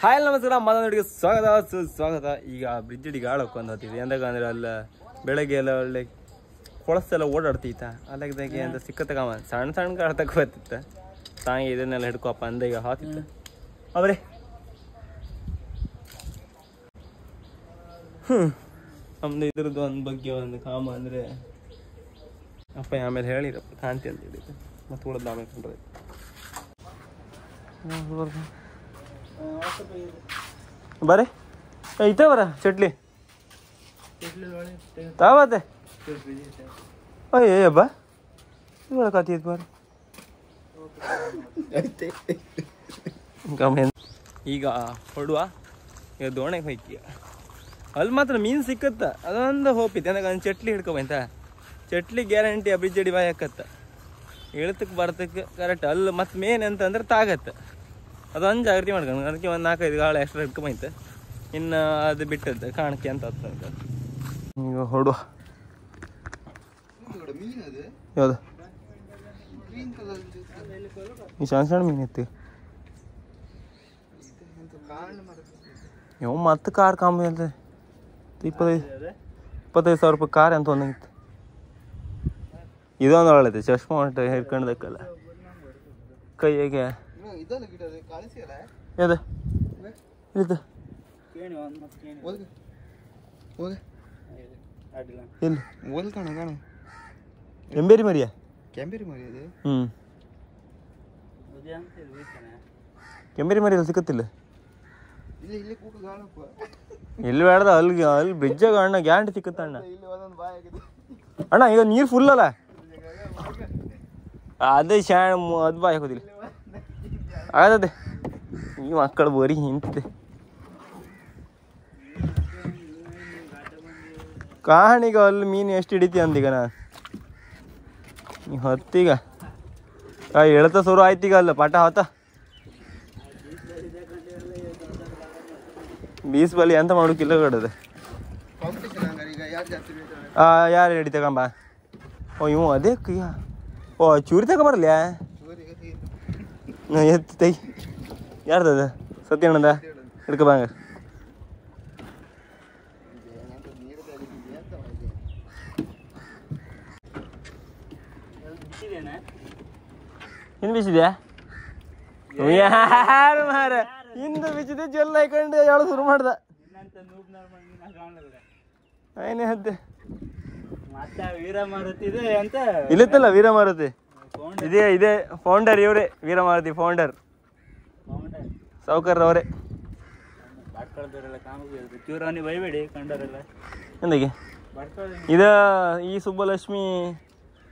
Hi ನಮಸ್ಕಾರ ಮಾತಾಡಿಗೆ ಸ್ವಾಗತ. ಈಗ ಬ್ರಿಡ್ಜಿಗೆ ಆಳಕ್ಕೆ ಬಂದತ್ತಿದೆ ಎಂದಕ್ಕಂದ್ರೆ ಅಲ್ಲ ಬೆಳಗ್ಗೆ ಎಲ್ಲ ಒಳ್ಳೆ ಕೊಳಸೆಲ್ಲ ಓಡಾಡ್ತೀತ ಅಲ್ಲಾಗದಾಗೆ ಅಂತ ಸಿಕ್ಕತ್ತ ಕಾಮ ಸಣ್ಣ ಸಣ್ಣ ಕಾಡ್ತಕ್ಕ ಬರ್ತಿತ್ತ ತಾಂಗೆ ಇದನ್ನೆಲ್ಲ ಹಿಡ್ಕೊಪ್ಪ ಅಂದ ಈಗ ಹಾತಿತ್ತ ಅವ್ರೆ ನಮ್ದು ಇದ್ರದ್ದು ಒಂದು ಬಗ್ಗೆ ಒಂದು ಕಾಮ ಅಂದರೆ ಅಪ್ಪ ಆಮೇಲೆ ಹೇಳಿರಪ್ಪ ಕಾಂತಿ ಅಂತ ಹೇಳಿದ್ದೆ ಮತ್ತೆ ಉಳಿದ ಆಮೇಲೆ ಕಂಡ್ರೆ ಬರೀ ಐತೆ ಬರ ಚಟ್ಲಿ ತಾವತ್ತೆ ಅಯ್ಯಬ್ಬ ಕಾತಿ ಬಾರ ಈಗ ಹೊಡುವ ಈಗ ದೋಣೆಗೆ ಹೋಯ್ತೀಯ ಅಲ್ಲಿ ಮಾತ್ರ ಮೀನು ಸಿಕ್ಕತ್ತ ಅದೊಂದು ಹೋಪಿತ್ತು ನನಗೆ ಒಂದು ಚಟ್ಲಿ ಹಿಡ್ಕೊಬಂತ ಚಟ್ಲಿ ಗ್ಯಾರಂಟಿ ಅಬ್ರಿಜಡಿ ಬಾಯಿ ಹಾಕತ್ತ ಇಳತಕ್ಕೆ ಬರ್ತಕ್ಕೆ ಕರೆಕ್ಟ್ ಅಲ್ಲಿ ಮತ್ತೆ ಮೇನ್ ಅಂತಂದ್ರೆ ತಾಗತ್ತೆ ಅದೊಂದು ಜಾಗ್ರತೆ ಮಾಡ್ಕೊಂಡು ಅದಕ್ಕೆ ಒಂದು 4-5 ಗಾಳ ಎಕ್ಸ್ಟ್ರಾ ಹಿಡ್ಕೊಂಬೈತೆ ಇನ್ನು ಅದು ಬಿಟ್ಟದ್ದು ಕಾಣಕ್ಕೆ ಅಂತ ಈಗ ಹೊಡುವ ಯಾವುದು ಈ ಸಣ್ಣ ಸಣ್ಣ ಮೀನು ಇತ್ತು ಇವು ಮತ್ತೆ ಕಾರ್ ಕಾಂಬಿ ಅಂತ 25 ಸಾವಿರ ರೂಪಾಯಿ ಕಾರ್ ಅಂತ ಒಂದಂಗಿತ್ತು ಇದೊಂದು ಒಳ್ಳೈತೆ ಚಶ್ಮಾ ಹೊಂಟ ಹಿಡ್ಕೊಂಡಕ್ಕಲ್ಲ ಕೈಯಾಗೆ ಯಾವ್ದು ಇದು ಎಲ್ಲಿ ಎಂಬೇರಿ ಮರಿಯಾ ಕೆಂಬೇರಿ ಮರಿ ಎಲ್ಲ ಸಿಕ್ಕತ್ತಿಲ್ಲ ಎಲ್ಲಿ ಬೇಡದ ಅಲ್ಲಿ ಬ್ರಿಡ್ಜಾಗ ಅಣ್ಣ ಗ್ಯಾರಂಟಿ ಸಿಕ್ಕತ್ತ ಅಣ್ಣ ಈಗ ನೀರು ಫುಲ್ ಅಲ್ಲ ಅದೇ ಅದು ಬಾಯ್ ಹಾಕೋದಿಲ್ಲ ಆಗದೆ ಈ ಮಕ್ಕಳು ಬರೀ ಹಿಂತೆ ಕಾಣಿಗ ಅಲ್ಲಿ ಮೀನು ಎಷ್ಟು ಹಿಡಿತಿ ಅಂದೀಗ ನಾ ನೀ ಹೊತ್ತೀಗ ಹೇಳ್ತಾ ಶುರು ಆಯ್ತೀಗ ಅಲ್ಲ ಪಾಠ ಹೊತ್ತ ಬೀಸ್ ಬಲಿ ಅಂತ ಮಾಡೋಕ್ಕಿಲ್ಲ ಕಡದೆ ಯಾರು ಹಿಡಿ ತಗೊಂಬ ಓ ಇವು ಅದೇ ಓ ಚೂರಿ ತಗೊಂಬರಲ್ಲ ಎತ್ತು ತೈ ಯಾರ್ದದ ಸತ್ಯಣ್ಣದ ಹಿಡ್ಕೊ ಬಾಂಗ ಹಿಂದೆ ಬೀಸಿದ್ಯಾ ಯಾರು ಮಾರ ಹಿಂದೆ ಬೀಸಿದೆ ಜಲ್ಲ ಹಾಕೊಂಡು ಹೇಳೋ ಶುರು ಮಾಡ್ದ ಏನೇ ಹದ್ದೆ ಇಲ್ಲತ್ತಲ್ಲ ವೀರಮಾರುತಿ ಇದೇ ಫೌಂಡರ್ ಇವರೇ ವೀರಮಾರುತಿ ಫೌಂಡರ್ ಸಾವುಕಾರರವರೇ ಎಂದಕ್ಕೆ ಈ ಸುಬ್ಬಲಕ್ಷ್ಮಿ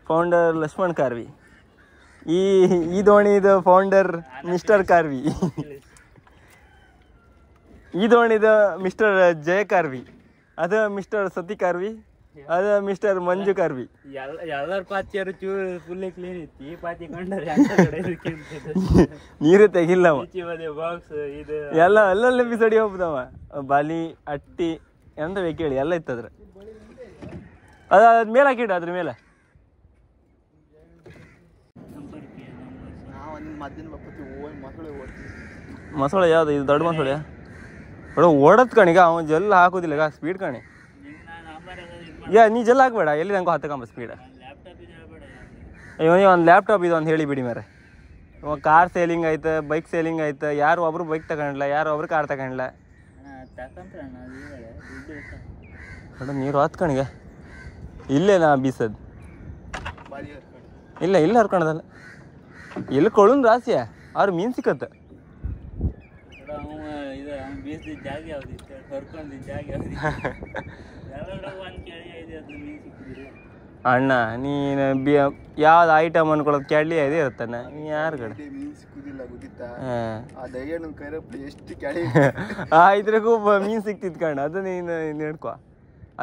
ಫೌಂಡರ್ ಲಕ್ಷ್ಮಣ್ ಕಾರ್ವಿ ಈ ದೋಣಿದು ಫೌಂಡರ್ ಮಿಸ್ಟರ್ ಕಾರ್ವಿ ಈ ದೋಣಿದು ಮಿಸ್ಟರ್ ಜಯ ಕಾರ್ವಿ ಅದು ಮಿಸ್ಟರ್ ಸತಿ ಕಾರ್ವಿ ಅದ ಮಿಸ್ಟರ್ ಮಂಜು ಕಾರ್ವಿ ಎಲ್ಲರ ಪಾತಿಯರು ಚೂರು ಫುಲ್ ಕ್ಲೀನ್ ಇತ್ತು ಈ ಪಾತಿ ಕಂಡ್ರೆ ನೀರು ತೆಗಿಲ್ಲ ಬಾಕ್ಸ್ ಇದು ಎಲ್ಲ ಅಲ್ಲಲ್ಲಿ ಬಿಸಡಿ ಹೋಗ್ದವ ಬಾಲಿ ಅಟ್ಟಿ ಎಂತ ಬೇಕು ಹೇಳಿ ಎಲ್ಲ ಇತ್ತದ್ರ ಅದ ಮೇಲೆ ಹಾಕಿಡ ಅದ್ರ ಮೇಲೆ ಮೊಸಳೆ ಯಾವ್ದು ಇದು ದೊಡ್ಡ ಮೊಸಳೆ ಓಡತ್ ಕಣಿಗ ಅವನು ಜಲ್ಲ ಹಾಕೋದಿಲ್ಲ ಸ್ಪೀಡ್ ಕಣಿ ನೀ ಜಲ್ಲ ಹಾಕ್ಬೇಡ ಎಲ್ಲಿ ನಂಗೆ ಹತ್ತಕಂಬ ಸ್ಪೀಡ್ ಅಯ್ಯೋ ಒಂದು ಲ್ಯಾಪ್ಟಾಪ್ ಇದು ಅಂತ ಹೇಳಿಬಿಡಿ ಮೇರೆ ಕಾರ್ ಸೇಲಿಂಗ್ ಆಯ್ತು ಬೈಕ್ ಸೇಲಿಂಗ್ ಆಯ್ತು ಯಾರು ಒಬ್ರು ಬೈಕ್ ತಗೊಂಡ್ಲ ಯಾರು ಒಬ್ರು ಕಾರ್ ತಗೊಂಡ್ಲ ನೀರು ಹತ್ಕಣಿಗ ಇಲ್ಲೇ ನಾ ಬೀಸದ್ ಇಲ್ಲ ಹರ್ಕೊಳದಲ್ಲ ಎಲ್ಲಿ ಕೊಳನ್ ರಾಸಿಯ ಅವ್ರು ಮೀನು ಸಿಕ್ಕತ್ತ ಅಣ್ಣ ನೀನು ಯಾವ್ದು ಐಟಮ್ ಅನ್ಕೊಳ್ಳೋದು ಕೇಳಿ ಅದೇ ಇರ್ತಾನೆ ಯಾರು ಕಡೆ ಇದ್ರಾಗೂ ಮೀನು ಸಿಕ್ತಿದ್ ಕಣ್ಣ ಅದು ನೀನು ಹಿಡ್ಕೊ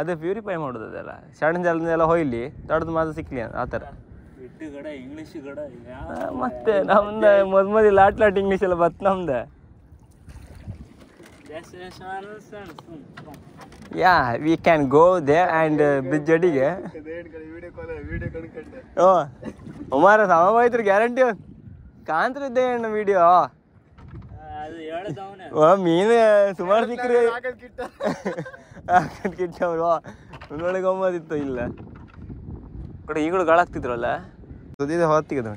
ಅದೇ ಪ್ಯೂರಿಫೈ ಮಾಡೋದು ಅದೆಲ್ಲ ಸಣ್ಣ ಜಲದೆಲ್ಲ ಹೊಯ್ಲಿ ದೊಡ್ಡದು ಮಾತ್ರ ಸಿಕ್ಲಿ ಆ ಥರ ಮತ್ತೆ ನಮ್ದು ಮೊದ್ಲು ಲಾಟ್ ಇಂಗ್ಲೀಷ್ ಎಲ್ಲ ಬತ್ ನಮ್ದು we can go there and bridge ಜಡಿಗೆ ಹಮಾರ ಸಮವಾಯ್ತು ಗ್ಯಾರಂಟಿ ಕಾಂತ್ರ ಇದ್ದೆ ಅಣ್ಣ ವಿಡಿಯೋ ಅದು ಹೇಳದವನೇ ಮೀನು ಸುಮಾರು ಸಿಕ್ಕರೆ ಕಿಟ್ಟ ಅವರು ಒಂದೊಳಗೆ ಗಮ್ಮತ್ತಿತ್ತು ಇಲ್ಲ ಕಡೆ ಈಗಳು ಗಾಳಾಗ್ತಿದ್ರಲ್ಲ ಸುದ್ದಿದೆ ಹೊತ್ತಿಗೆ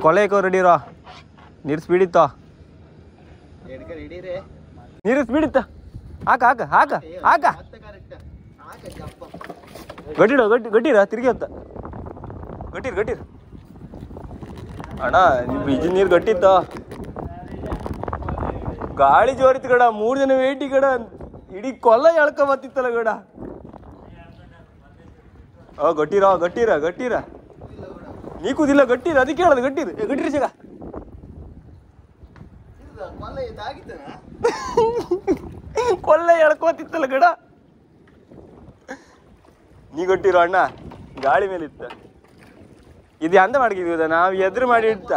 ಕೊಲೆಯಕ್ಕೆ ರೆಡಿ ಇರೋ ನೀರು ಸ್ಪೀಡ್ ಇತ್ತ ನೀರು ಸ್ಪೀಡ್ ಇತ್ತ ಹಾಕ ಹಾಕ ಹಾಕ ಹಾಕ ಗಟ್ಟಿಡ ಗಟ್ಟಿರ ತಿರುಗಿ ಹೊತ್ತ ಗಟ್ಟಿರ್ ಅಣ್ಣ ಬೀಜ ನೀರು ಗಟ್ಟಿತ್ತ ಗಾಳಿ ಜೋರಿತ್ತು ಗಡ 3 ಜನ ವೇಟಿ ಗಡ ಇಡೀ ಕೊಲ್ಲ ಎಳ್ಕೊ ಬತ್ತಿತ್ತಲ್ಲ ಗಡ ಗಟ್ಟಿರ ನೀ ಕೂದಿಲ್ಲ ಗಟ್ಟಿರ ಅದಕ್ಕೆ ಹೇಳೋದು ಗಟ್ಟಿರಿ ಸಿಗ ಕೊಲ್ಲ ಎಳ್ಕೋತಿತ್ತಲ್ಲ ಗಡ ನೀ ಗಟ್ಟಿರೋ ಅಣ್ಣ ಗಾಳಿ ಮೇಲೆ ಇತ್ತ ಇದು ಎಂತ ಮಾಡ್ಕಿದ್ವಿ ನಾವು ಎದುರು ಮಾಡಿ ಇಡ್ತ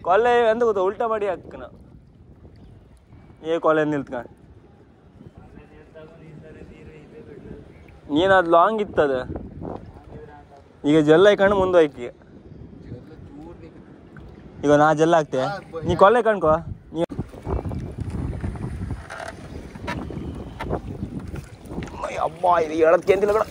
ಕೊಲ್ಲೆ ಎಂತ ಗೊತ್ತಾ ಉಲ್ಟಾ ಮಾಡಿ ಹಾಕ ನಾವು ಕೊಲೆ ನಿಲ್ತ್ಕೊಂಡು ನೀನು ಅದು ಲಾಂಗ್ ಇತ್ತದ ಈಗ ಜಲ್ಲ ಹಾಕೊಂಡು ಮುಂದೆ ಹೋಯ್ಕಿ ಈಗ ನಾ ಜಲ್ಲ ಹಾಕ್ತೆ ನೀ ಕೊಲ್ಲೆ ಕಣ್ಕೋ ನೀ ಅಮ್ಮ ಇದು ಹೇಳೋದಕ್ಕೆ ಅಂತಿಲ್ಲ ಕೂಡ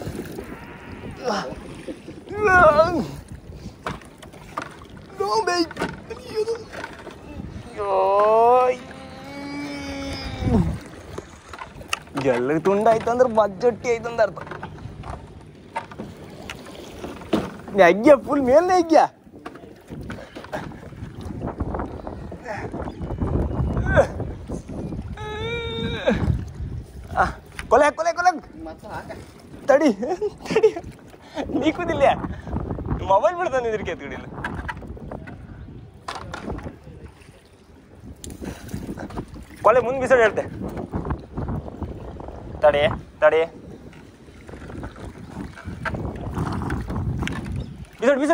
ಜಲ್ಲ ತುಂಡಾಯ್ತು ಅಂದ್ರೆ ಬಜ್ಜೊಟ್ಟಿ ಆಯ್ತು ಅಂತ ಅರ್ಥ ಅಗ್ಯ ಫುಲ್ ಮೇಲೆ ಅಗ್ಯ ಕೊಲೆ ಕೊಲೆ ಕೊಲೆ ತಡಿ ನೀ ಕೂದಿಲ್ಲ ಮೊಬೈಲ್ ಬಿಡ್ತಾನೆ ಇದ್ರಿಗೆ ಎತ್ಕಡಿಲ್ಲ ಕೊಲೆ ಮುಂದೆ ಬಿಸಾಡಿ ಹೇಳ್ತೆ ತಡೆ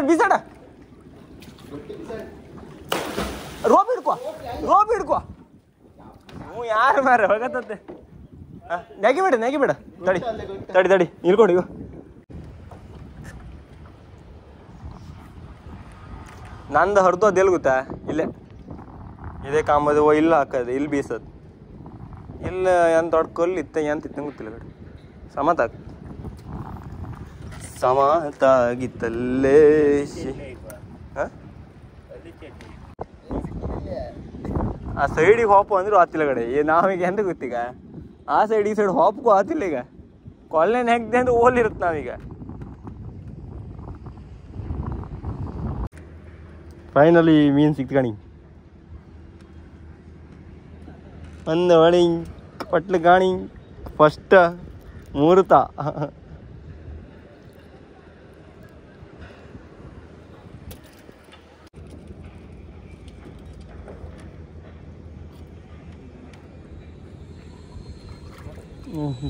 ಬಿಸಾಡ ರೋಬ್ ಹಿಡ್ಕೊ ಹ್ಞೂ ಯಾರು ಮಾರ ಹೋಗತ್ತೆ ನೆಗಿಬೇಡ ತಡಿ ನಿಲ್ಕೊಂಡು ಈಗ ನಂದು ಹರಿದು ಅದು ಎಲ್ಲಿ ಗೊತ್ತಾ ಇಲ್ಲೇ ಇದೇ ಕಾಂಬದು ಇಲ್ಲ ಹಾಕೋದು ಇಲ್ಲಿ ಬೀಸೋದು ಇಲ್ಲ ಎಂತ ದೊಡ್ಡ ಕಲ್ಲು ಇತ್ತ ಎಂತ ಇತ್ತ ಗೊತ್ತಿಲ್ಲ ಕಡೆ ಸಮತಾಗಿತ್ತಲ್ಲೇ ಆ ಸೈಡಿಗೆ ಹಾಪು ಅಂದ್ರು ಆತಿಲ್ಲ ಕಡೆ ನಾವೀಗ ಎಂತ ಗೊತ್ತೀಗ ಆ ಸೈಡ್ ಈ ಸೈಡ್ ಹಾಪ್ಗೂ ಆತಿಲ್ಲ ಈಗ ಕೊಲ್ಲೆ ನೆಗ್ದೆ ಅಂದ್ರೆ ಓಲಿರುತ್ತೆ ನಾವೀಗ ಫೈನಲಿ ಮೀನು ಸಿಕ್ತ್ಕಣಿ ಒಂದು ಹೊಳಿ ಪಟ್ಲು ಕಾಣಿ ಫಸ್ಟ್ ಮುಹೂರ್ತ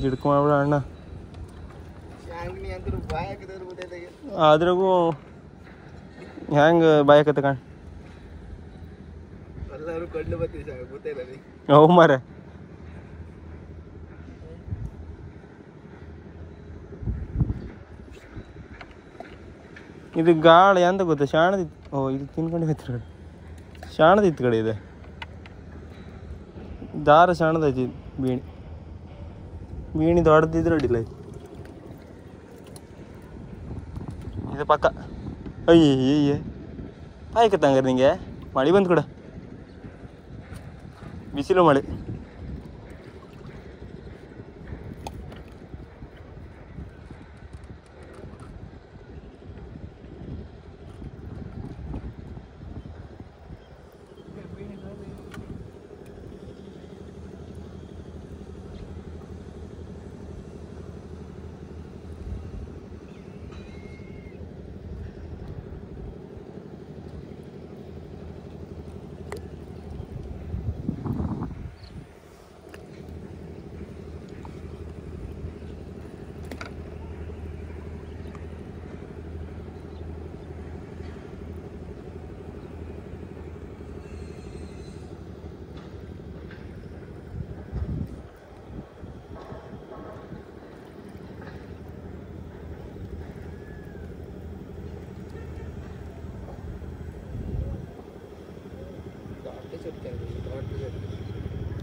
ಜಿಡ್ಕು ಮಾಡ್ಬಿಡ ಅಣ್ಣ ಅದ್ರಾಗೂ ಹೆಂಗೆ ಬಾಯಕತ್ತ ಕಾಣ ಅವು ಮಾರ ಇದು ಗಾಳಿ ಅಂತ ಗೊತ್ತಾ ಶಾಣದಿತ್ತು ಇದು ತಿನ್ಕೊಂಡು ಹೋಯ್ತು ಕಡೆ ಶಾಣದಿತ್ತು ಕಡೆ ಇದೆ ದಾರ ಶಾಣದೈತಿ ಬೀಣಿ ದೊಡ್ಡದಿದ್ರೆ ಅಡ್ಡಿಲ್ಲ ಇದು ಪಕ್ಕ ಅಯ್ಯ ಆಯ್ಕತ್ತಂಗಾರೆ ನಿಂಗೆ ಮಳೆ ಬಂದು ಕೂಡ ಬಿಸಿಲು ಮಳೆ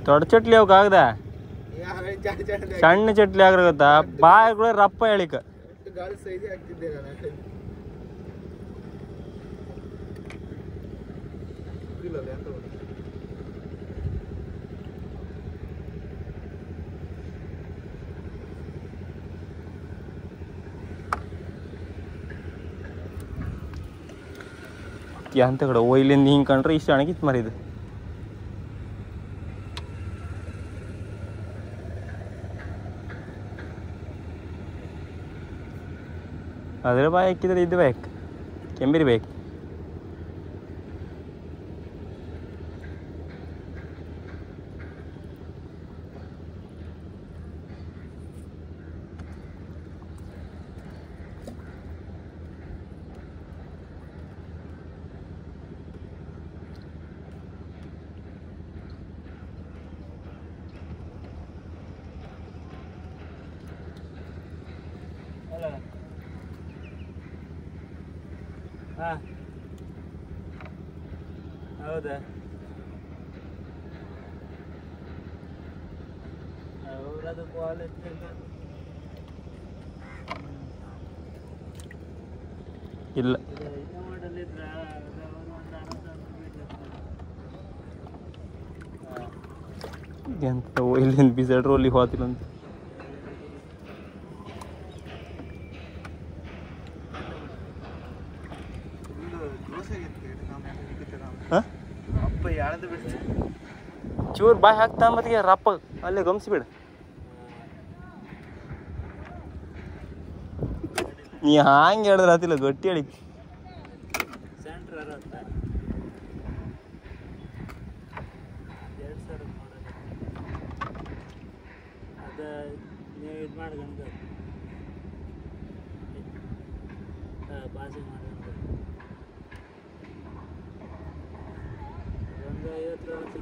ದೊಡ್ಡ ಚಟ್ಲಿ ಅವಕ್ಕೆ ಆಗದ ಸಣ್ಣ ಚಟ್ಲಿ ಆಗ್ರ ಗೊತ್ತಾ ಬಾಯ್ ಕೂಡ ರಪ್ಪ ಹೇಳಿಕ ಅಂತ ಕಡೆ ಒಯ್ಲಿಂದ ಹಿಂಗೆ ಕಂಡ್ರೆ ಇಷ್ಟು ಅಣಗಿತ್ತು ಮರಿದು ಅದ್ರ ಬಾಯಿ ಹಾಕಿದ್ರೆ ಇದು ಬೇಕು ಕೆಂಬಿರಿ ಬೇಕು ಹಾಂ ಹೌದಾ ಅವರದು ಕ್ವಾಲಿಟಿ ಇಲ್ಲ ಎಂತ ಇಲ್ಲಿಂದ ಬಿಸಾಡ್ರು ಅಲ್ಲಿ ಹೋತಿಲ್ಲ ಅಂತ ಚೂರು ಬಾಯಿ ಹಾಕ್ತಾ ಮತ್ತಿಗೆ ರಪ್ಪ ಅಲ್ಲೇ ಗಮನಿಸ್ಬಿಡ ನೀ ಹಂಗೆ ಹೇಳಿದ್ರೆ ಆತಿಲ್ಲ ಗಟ್ಟಿ ಹೇಳಿ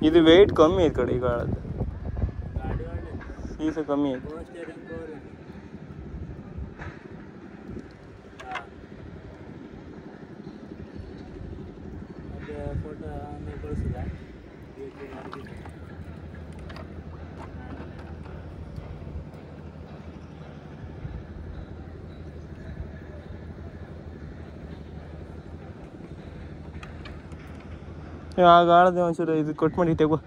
ಇದು ವೆಯ್ಟ್ ಕಮ್ಮಿ ಐತೆ ಕಡೆ ಈಗ ಸೀಸ ಕಮ್ಮಿ ಐತೆ ಆಗ ಆಳದೆ ಒಂಚೂರು ಇದು ಕೊಟ್ಟು ಮಾಡಿ ತೆಗೋ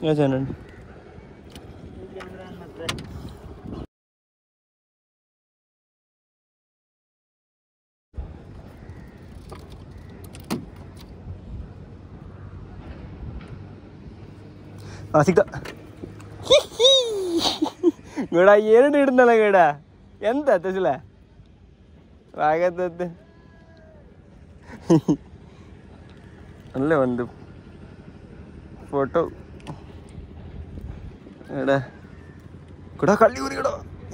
ಯೋಚನೆ ಸಿಕ್ತ ಗಡ ಎರಡು ಹಿಡ್ದಲ್ಲ ಗಡ ಎಂತ ತಸಲ ಆಗತ್ತೆ ಅಲ್ಲೇ ಒಂದು ಫೋಟೋ ಗಡ ಗುಡ ಕಳ್ಳಿ ಊರಿ ಗಡ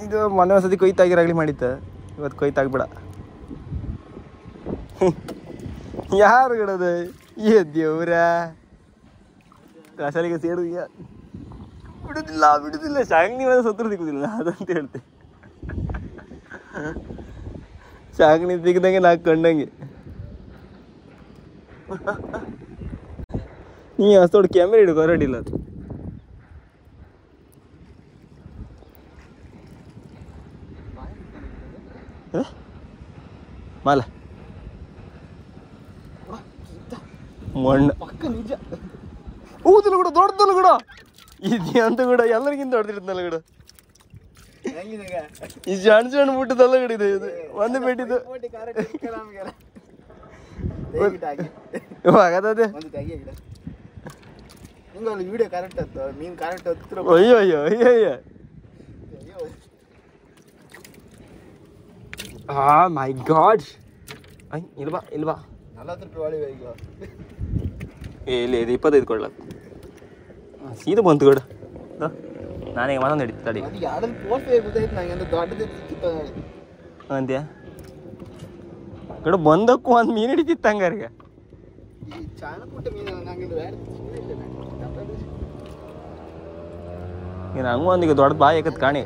ಇದು ಮೊನ್ನೆ ಒಂದ್ಸತಿ ಕೊಯ್ತಾಗಿರಾಗಲಿ ಮಾಡಿತ್ತ ಇವತ್ತು ಕೊಯ್ತಾಗ್ಬೇಡ ಯಾರು ಗಡದ ದೇವ್ರ ಕಸಲಿಗೆ ಸೇಡು ಬಿಡುದಿಲ್ಲ ಶಾಂಗ್ನಿ ಮೇಲೆ ಸತ್ರು ಸಿಗುದಿಲ್ಲ ಅದಂತ ಹೇಳ್ತೆ ಶಾಂಗ್ನಿ ಸಿಗದಂಗೆ ನಾಲ್ಕು ಕಂಡಂಗೆ ನೀ ಅಷ್ಟೊಡ್ ಕ್ಯಾಮ್ರಾ ಹಿಡ್ಕೊ ಹೊರಡಿಲ್ಲ ಅದು ಮಾಲ ಮಣ್ಣು ಪಕ್ಕ ನಿಜ ಊದಲು ಕೂಡ ದೊಡ್ಡದಲ್ಲ ಕೂಡ ಇದು ಅಂತ ಕೂಡ ಎಲ್ಲರಿಗಿಂತ ದೊಡ್ಡದಿರುತ್ತಲ್ಲ ಕೂಡ ಈ ಸಣ್ಣ ಸಣ್ಣ ಬಿಟ್ಟದಲ್ಲ ಕೂಡ ಇದೆ ಇದು ಒಂದು ಬೇಟಿದ್ದು ಆಗತ್ತದೆ ಅಯ್ಯೋ ಅಯ್ಯೋ ಅಯ್ಯೋ ಅಯ್ಯೋ ಹಾ ಮೈ ಗಾಡ್ ಇಲ್ವಾ 40 ರೂಪಾಯಿ ಈಗ ಇಲ್ಲಿ 25 ಕೊಡ್ಲ ಸೀದಾ ಬಂತು ಗಡ ನಾನೀಗ ಮನ ನಡೀತು ತಡಿ ಅಂತ್ಯಾ ಗಡ ಬಂದಕ್ಕೂ ಒಂದು ಮೀನು ಹಿಡಿತಿತ್ತು ಹಂಗಾರಿಗೆ ನೀನು ಹಂಗ ಒಂದೀಗ ದೊಡ್ಡ ಬಾಯಿ ಹಾಕತ್ ಕಾಣಿ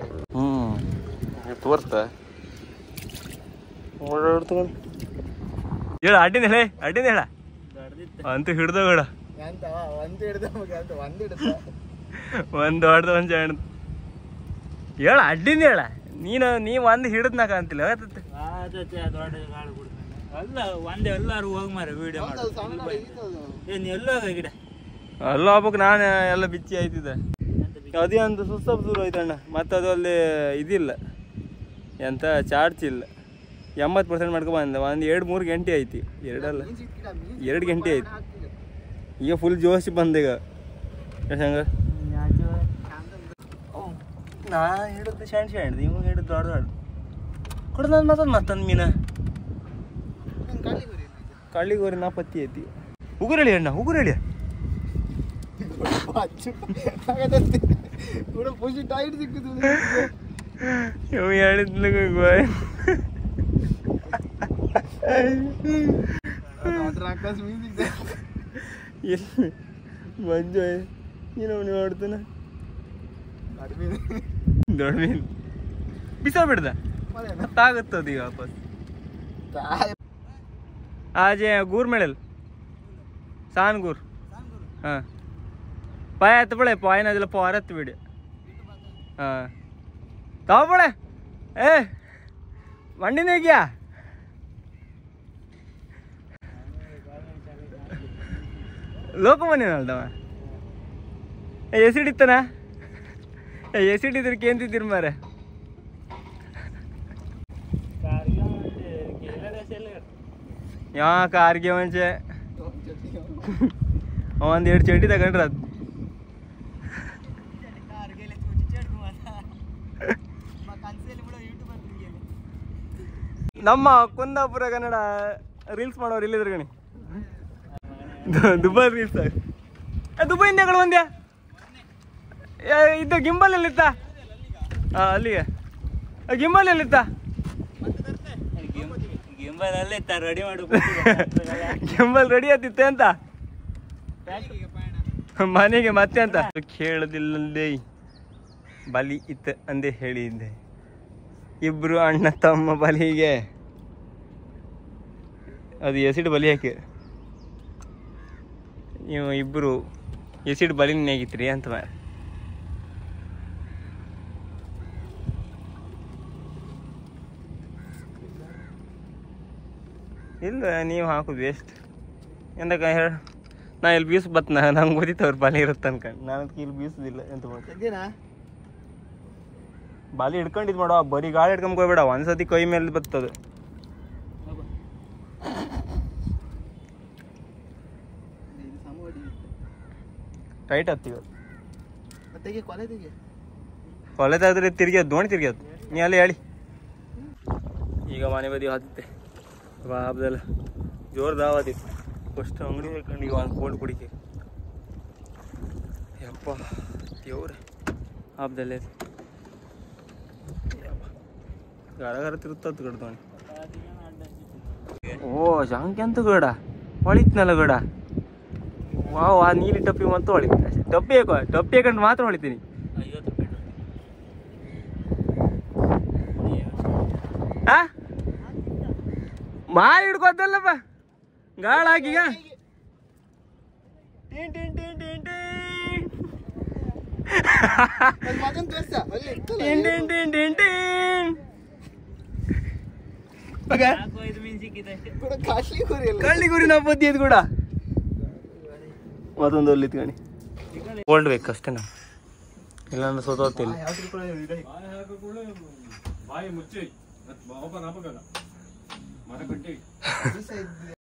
ತೋರ್ಸ್ತಾ ಹೇಳ ಅಡ್ಡಿನ ಹೇಳ ಅಡ್ಡಿನ ಹೇಳ ಅಂತೂ ಹಿಡ್ದ ಬೇಡ ಒಂದು ಹೊಡ್ದ ಒಂದು ಜಾಣ ಹೇಳ ಅಡ್ಡಿನ ಹೇಳ ನೀ ಒಂದು ಹಿಡಿದ್ನಾಕ ಅಂತಿಲ್ಲ ಅಲ್ಲ ಒಂದೇ ಎಲ್ಲಾರು ಹೋಗಿ ಮಾರ ವಿಡಿಯೋ ಎಲ್ಲೋಗ ಗಿಡ ಅಲ್ಲ ಹೋಗ್ಬೇಕು ನಾನು ಎಲ್ಲ ಬಿಚ್ಚಿ ಆಯ್ತಿದ್ದೆ ಅದೇ ಒಂದು ಸುಸ್ತಪ್ ಶುರು ಆಯ್ತಣ್ಣ ಮತ್ತು ಅದು ಅಲ್ಲಿ ಇದಿಲ್ಲ ಎಂತ ಚಾರ್ಜ್ ಇಲ್ಲ 80% ಮಾಡ್ಕೊಬಂದೆ ಒಂದು 2-3 ಗಂಟೆ ಆಯ್ತು ಎರಡಲ್ಲ 2 ಗಂಟೆ ಆಯ್ತು ಈಗ ಫುಲ್ ಜೋಶ್ ಬಂದೆ ಈಗ ಹಂಗ ನಾ ಹಿಡಿದು ಶಾಣ್ ಶಾಣ್ದು ಇವಾಗ ಹಿಡಿದು ದೊಡ್ಡ ದೊಡ್ಡ ಕೊಡ ನಾನು ಮತ್ತೊಂದು ಮೀನ ಕಳ್ಳಿಗೋರಿ ನಾ ಪತ್ತಿ ಐತಿ ಉಗುರಳಿ ಅಣ್ಣ ಉಗುರಳಿ ಹೇಳಿದ್ಲು ಮಂಜು ಏನೋ ನೀವು ಆಡ್ತಾನ ದೊಡ್ಡ ಮೀನು ಬಿಸ ಬಿಡ್ದ ಮತ್ತಾಗತ್ತದ ಈಗ ವಾಪಸ್ आज गुर मिळेल सान गुर हां पाय आता पळे पाय ना दिला पोरात व्हिडिओ हां ताव पळे ए वंडी नाही क्या लोक म्हणे ना एसिड इत्तना एसिड इद्रे केंತಿದ್ದೀರಿ ಮಾರೆ यहाँ कारगे म्हणजे ಒಂದು 2 ಚಡ್ಡಿ ತಗೊಂಡ್ರ ಅದು ನಮ್ಮ ಕುಂದಾಪುರ ಕನ್ನಡ ರೀಲ್ಸ್ ಮಾಡೋರು ಇಲ್ಲಿದ್ರು ಗಣಿ ದುಬೈ ರೀಲ್ಸ್ ದುಬೈಯಿಂದ ಕಡೆ ಬಂದ್ಯಾ ಇದು ಗಿಂಬಲ್ ಎಲ್ಲಿತ್ತ ಹಾಂ ಅಲ್ಲಿಗೆ ಗಿಂಬಲ್ ಎಲ್ಲಿತ್ತ ರೆಡಿ ಮಾಡು ಗಿಂಬಲ್ ರೆಡಿ ಆತಿತ್ತೆ ಅಂತ ಮನೆಗೆ ಮತ್ತೆ ಅಂತ ಕೇಳದಿಲ್ಲದೆ ಬಲಿ ಇತ್ತು ಅಂದೇ ಹೇಳಿದ್ದೆ ಇಬ್ರು ಅಣ್ಣ ತಮ್ಮ ಬಲಿಗೆ ಅದು ಎಸಿಡ್ ಬಲಿ ಹಾಕಿ ನೀವು ಇಬ್ರು ಎಸಿಡ್ ಬಲಿನೇ ಆಗಿತ್ರಿ ಅಂತ ಮಾರ ಇಲ್ಲ ನೀವು ಹಾಕೋದು ವೇಸ್ಟ್ ಎಂದಕ್ಕ ಹೇಳ ನಾ ಇಲ್ಲಿ ಬೀಸ್ ಬತ್ನ ನಂಗೆ ಗೊತ್ತಿತ್ತವ್ರು ಬಾಲಿ ಇರುತ್ತೆ ಅನ್ಕೊಂಡು ನಾನು ಅದಕ್ಕೆ ಇಲ್ಲಿ ಬೀಸೋದಿಲ್ಲ ಎಂತ ಮಾಡ್ತೀನಿ ಬಾಲಿ ಹಿಡ್ಕೊಂಡಿದ್ದು ಮಾಡೋ ಬರೀ ಗಾಳಿ ಹಿಡ್ಕೊಂಡ್ ಹೋಗ್ಬೇಡ ಒಂದ್ಸತಿ ಕೈ ಮೇಲೆ ಬರ್ತದೆ ಟೈಟ್ ಹತ್ತಿಗ ಕೊಲೆ ತೆಗೆದ್ರೆ ತಿರ್ಗ್ಯದ ದೋಣಿ ತಿರ್ಗ್ಯದ ನೀ ಅಲ್ಲಿ ಹೇಳಿ ಈಗ ಮನೆ ಬದಿ ಹತ್ತೆ ಹಬ್ಬದಲ್ಲ ಜೋರು ದಾವದಿತ್ತು ಫಸ್ಟ್ ಅಂಗಡಿ ಹೇಳ್ಕೊಂಡು ಈಗ ಒಂದು ಕೋಲ್ಡ್ ಕುಡಿಕೆ ಯಪ್ಪ ದೇವ್ರೆ ಹಬ್ಬದಲ್ಲೇ ಗರ ತಿರುತ್ತತ್ತು ಗಡ್ದೋಣಿ ಓ ಜಾಂಕಿ ಅಂತ ಗಡ ಹೊಳಿತ್ನಲ್ಲ ಗಡ ವಾವ್ ಆ ನೀಲಿ ಟಪ್ಪಿ ಮತ್ತು ಹೊಳಿತು ಟಪ್ಪಿ ಹಾಕೋ ಟಪ್ಪಿ ಹಾಕೊಂಡು ಮಾತ್ರ ಹೊಳಿತೀನಿ ಆ ಮಾರಿ ಹಿಡ್ಕೋದಲ್ಲಪ್ಪ ಗಾಳ ಹಾಕೀಗ ಕಳ್ಳಿ ಗುರಿ ನಾವು ಬದ್ದಿ ಅದು ಕೂಡ ಮತ್ತೊಂದು ಅಲ್ಲಿ ಇತ್ಕಣಿ ಕೋಲ್ಡ್ ಬೇಕು ಅಷ್ಟೇ ನಾವು ಇಲ್ಲಾಂದ್ರೆ ಸೋತೋಗ್ತಿಲ್ಲ